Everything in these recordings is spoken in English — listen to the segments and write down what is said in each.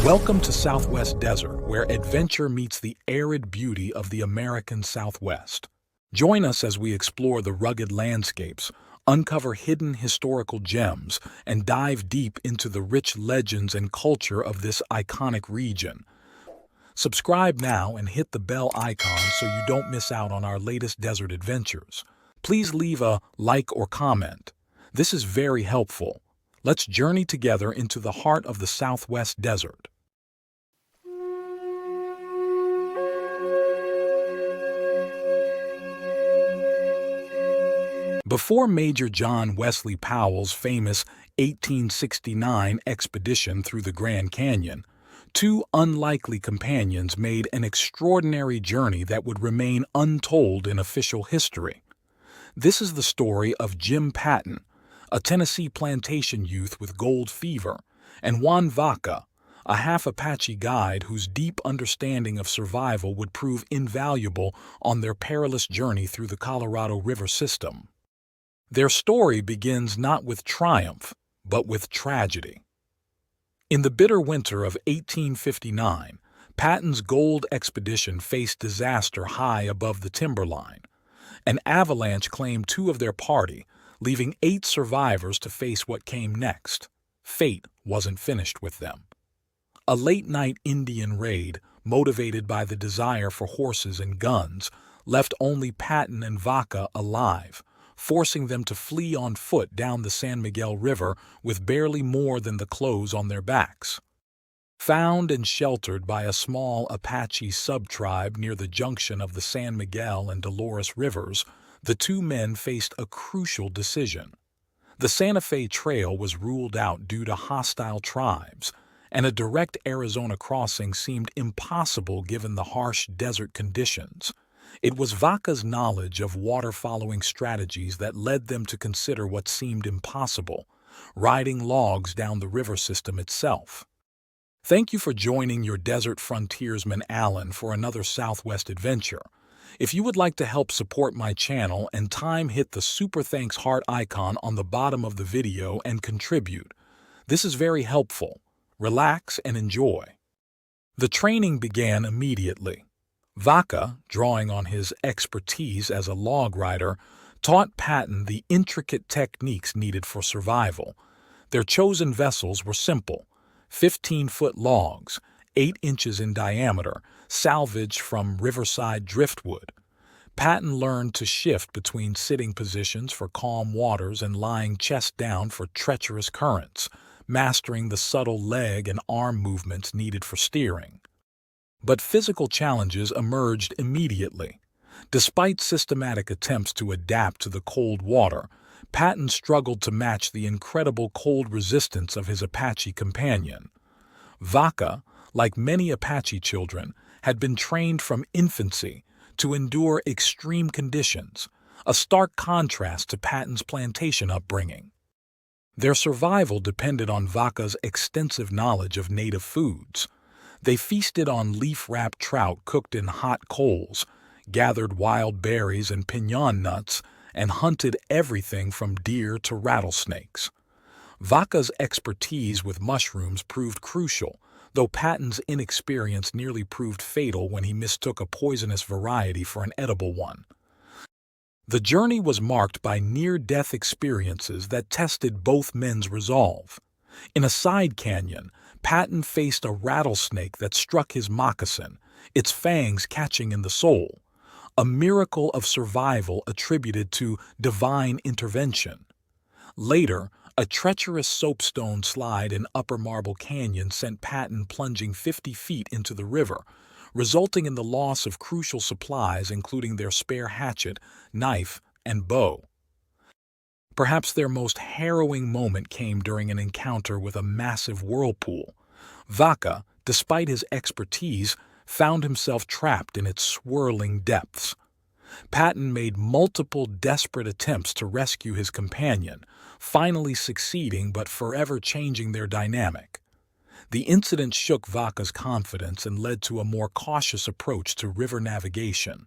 Welcome to Southwest Desert, where adventure meets the arid beauty of the American Southwest. Join us as we explore the rugged landscapes, uncover hidden historical gems, and dive deep into the rich legends and culture of this iconic region. Subscribe now and hit the bell icon so you don't miss out on our latest desert adventures. Please leave a like or comment. This is very helpful. Let's journey together into the heart of the Southwest Desert. Before Major John Wesley Powell's famous 1869 expedition through the Grand Canyon, two unlikely companions made an extraordinary journey that would remain untold in official history. This is the story of Jim Patton, a Tennessee plantation youth with gold fever, and Juan Vaca, a half-Apache guide whose deep understanding of survival would prove invaluable on their perilous journey through the Colorado River system. Their story begins not with triumph, but with tragedy. In the bitter winter of 1859, Patton's gold expedition faced disaster high above the timberline. An avalanche claimed two of their party, leaving 8 survivors to face what came next. Fate wasn't finished with them. A late-night Indian raid, motivated by the desire for horses and guns, left only Patton and Vaca alive, forcing them to flee on foot down the San Miguel River with barely more than the clothes on their backs. Found and sheltered by a small Apache sub-tribe near the junction of the San Miguel and Dolores Rivers, the two men faced a crucial decision. The Santa Fe Trail was ruled out due to hostile tribes, and a direct Arizona crossing seemed impossible given the harsh desert conditions. It was Vaca's knowledge of water-following strategies that led them to consider what seemed impossible, riding logs down the river system itself. Thank you for joining your desert frontiersman Alan for another Southwest adventure. If you would like to help support my channel and time, hit the super thanks heart icon on the bottom of the video and contribute. This is very helpful. Relax and enjoy. The training began immediately. Vaca, drawing on his expertise as a log rider, taught Patton the intricate techniques needed for survival. Their chosen vessels were simple: 15-foot logs, 8 inches in diameter, salvaged from riverside driftwood. Patton learned to shift between sitting positions for calm waters and lying chest down for treacherous currents, mastering the subtle leg and arm movements needed for steering. But physical challenges emerged immediately. Despite systematic attempts to adapt to the cold water, Patton struggled to match the incredible cold resistance of his Apache companion. Vaca, like many Apache children, had been trained from infancy to endure extreme conditions, a stark contrast to Patton's plantation upbringing. Their survival depended on Vaca's extensive knowledge of native foods. They feasted on leaf-wrapped trout cooked in hot coals, gathered wild berries and piñon nuts, and hunted everything from deer to rattlesnakes. Vaca's expertise with mushrooms proved crucial, though Patton's inexperience nearly proved fatal when he mistook a poisonous variety for an edible one. The journey was marked by near-death experiences that tested both men's resolve. In a side canyon, Patton faced a rattlesnake that struck his moccasin, its fangs catching in the sole, a miracle of survival attributed to divine intervention. Later, a treacherous soapstone slide in Upper Marble Canyon sent Patton plunging 50 feet into the river, resulting in the loss of crucial supplies including their spare hatchet, knife, and bow. Perhaps their most harrowing moment came during an encounter with a massive whirlpool. Vaca, despite his expertise, found himself trapped in its swirling depths. Patton made multiple desperate attempts to rescue his companion, finally succeeding but forever changing their dynamic. The incident shook Vaca's confidence and led to a more cautious approach to river navigation.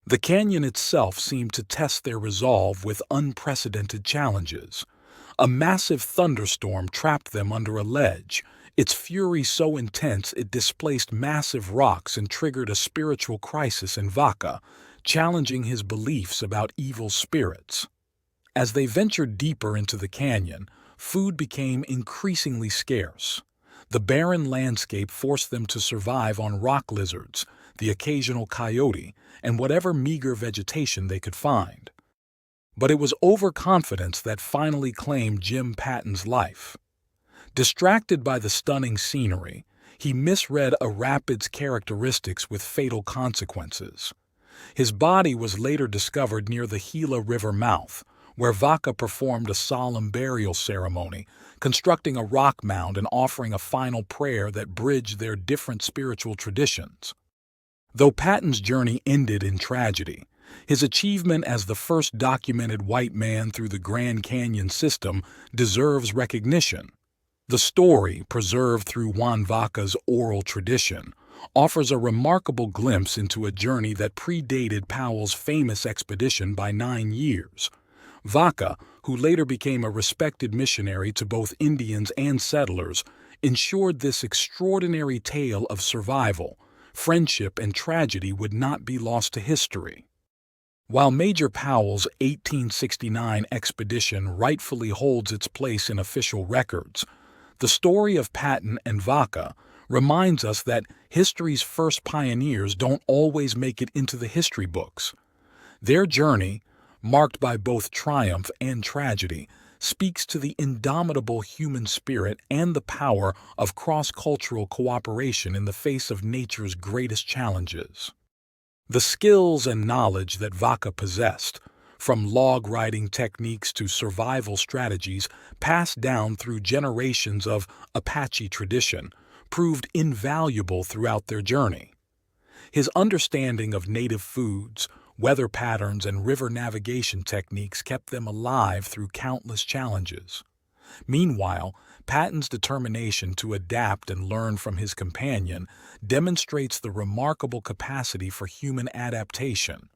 The canyon itself seemed to test their resolve with unprecedented challenges. A massive thunderstorm trapped them under a ledge, its fury so intense it displaced massive rocks and triggered a spiritual crisis in Vaca, challenging his beliefs about evil spirits. As they ventured deeper into the canyon, food became increasingly scarce. The barren landscape forced them to survive on rock lizards, the occasional coyote, and whatever meager vegetation they could find. But it was overconfidence that finally claimed Jim Patton's life. Distracted by the stunning scenery, he misread a rapid's characteristics with fatal consequences. His body was later discovered near the Gila River mouth, where Vaca performed a solemn burial ceremony, constructing a rock mound and offering a final prayer that bridged their different spiritual traditions. Though Patton's journey ended in tragedy, his achievement as the first documented white man through the Grand Canyon system deserves recognition. The story, preserved through Juan Vaca's oral tradition, offers a remarkable glimpse into a journey that predated Powell's famous expedition by 9 years. Vaca, who later became a respected missionary to both Indians and settlers, ensured this extraordinary tale of survival, friendship, and tragedy would not be lost to history. While Major Powell's 1869 expedition rightfully holds its place in official records, the story of Patton and Vaca reminds us that history's first pioneers don't always make it into the history books. Their journey, marked by both triumph and tragedy, speaks to the indomitable human spirit and the power of cross-cultural cooperation in the face of nature's greatest challenges. The skills and knowledge that Vaca possessed, from log riding techniques to survival strategies passed down through generations of Apache tradition, proved invaluable throughout their journey. His understanding of native foods, weather patterns, and river navigation techniques kept them alive through countless challenges. Meanwhile, Patton's determination to adapt and learn from his companion demonstrates the remarkable capacity for human adaptation.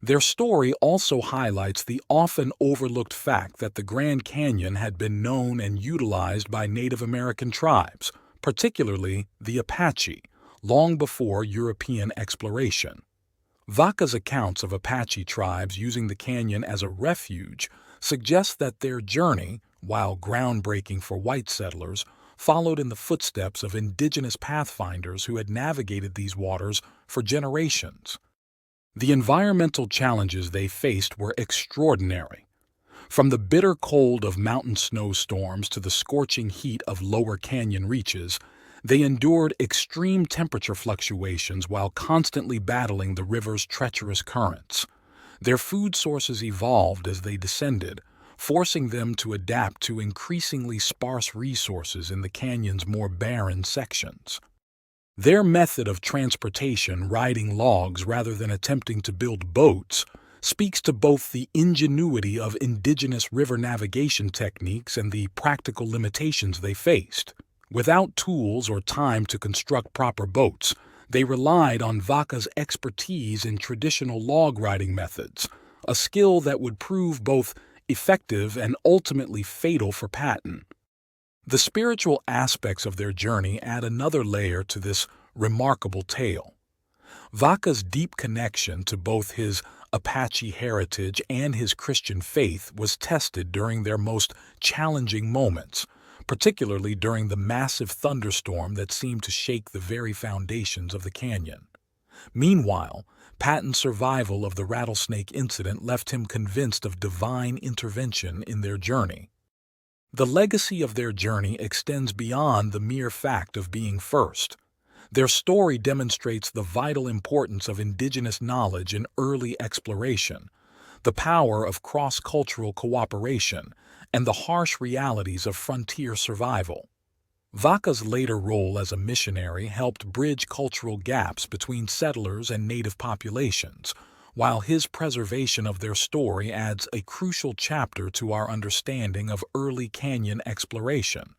Their story also highlights the often overlooked fact that the Grand Canyon had been known and utilized by Native American tribes, particularly the Apache, long before European exploration. Vaca's accounts of Apache tribes using the canyon as a refuge suggest that their journey, while groundbreaking for white settlers, followed in the footsteps of indigenous pathfinders who had navigated these waters for generations. The environmental challenges they faced were extraordinary. From the bitter cold of mountain snowstorms to the scorching heat of lower canyon reaches, they endured extreme temperature fluctuations while constantly battling the river's treacherous currents. Their food sources evolved as they descended, forcing them to adapt to increasingly sparse resources in the canyon's more barren sections. Their method of transportation, riding logs rather than attempting to build boats, speaks to both the ingenuity of indigenous river navigation techniques and the practical limitations they faced. Without tools or time to construct proper boats, they relied on Vaca's expertise in traditional log riding methods, a skill that would prove both effective and ultimately fatal for Patton. The spiritual aspects of their journey add another layer to this remarkable tale. Vaca's deep connection to both his Apache heritage and his Christian faith was tested during their most challenging moments, particularly during the massive thunderstorm that seemed to shake the very foundations of the canyon. Meanwhile, Patton's survival of the rattlesnake incident left him convinced of divine intervention in their journey. The legacy of their journey extends beyond the mere fact of being first. Their story demonstrates the vital importance of indigenous knowledge in early exploration, the power of cross-cultural cooperation, and the harsh realities of frontier survival. Vaca's later role as a missionary helped bridge cultural gaps between settlers and native populations, while his preservation of their story adds a crucial chapter to our understanding of early canyon exploration.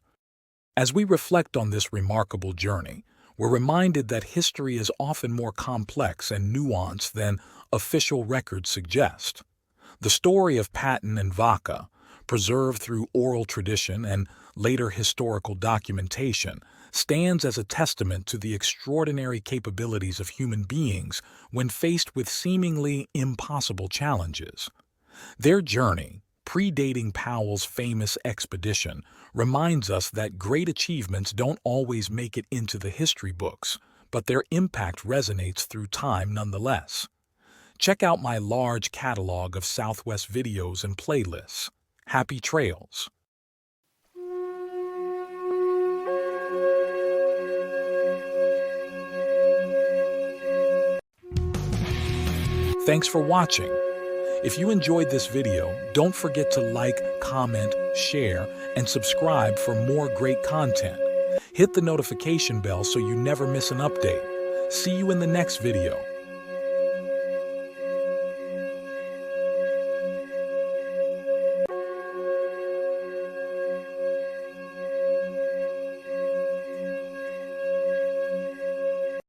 As we reflect on this remarkable journey, we're reminded that history is often more complex and nuanced than official records suggest. The story of Patton and Vaca, preserved through oral tradition and later historical documentation, stands as a testament to the extraordinary capabilities of human beings when faced with seemingly impossible challenges. Their journey, predating Powell's famous expedition, reminds us that great achievements don't always make it into the history books, but their impact resonates through time nonetheless. Check out my large catalog of Southwest videos and playlists. Happy trails! Thanks for watching. If you enjoyed this video, don't forget to like, comment, share, and subscribe for more great content. Hit the notification bell so you never miss an update. See you in the next video.